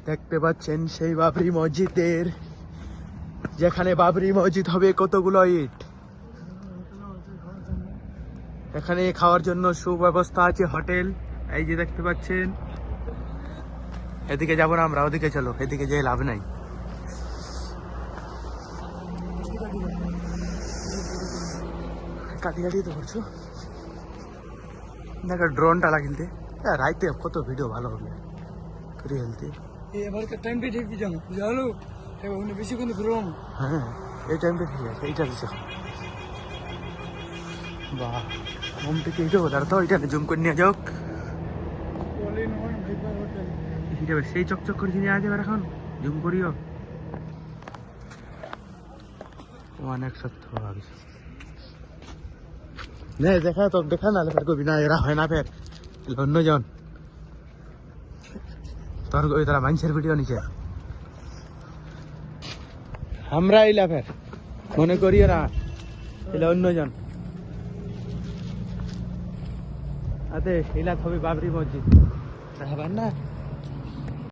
দেখতে পাচ্ছেন সেই বাবরি মসজিদের, যেখানে বাবরি মসজিদ হবে কতগুলো ইট। এখানে খাওয়ার জন্য সুব্যবস্থা আছে, হোটেল। এই যে দেখতে পাচ্ছেন, এদিকে যাবো না আমরা, ওদিকে চলো, এদিকে যেয়ে লাভ নাই। কাটি কাটি তো করছো, দেখো ড্রোনটা লাগিলতে রাইতে কত ভিডিও ভালো হবে করে হেলতে। এবারকার টাইমটা ঠিক কি জানো জানো, বেশি কিন্তু গরম। হ্যাঁ, এই টাইমটা ঠিক আছে, এইটা দিচ্ছে। বাহ, হোম থেকে এইটা দাঁড়া তো, এটা জুম করে নিয়ে যাক। সেই চকচক করে নিয়ে আসবে এখন, জুম করিও। অনেক সত্য দেখা তো, দেখা না ফের কবি না, এরা হয় না ফের অন্যজন তোর কবি, তারা মানুষের ভিডিও নিচে আমরা এলা ফের মনে করিও না, এলা অন্যজন। আতে এলা ছবি বাবরি মসজিদ না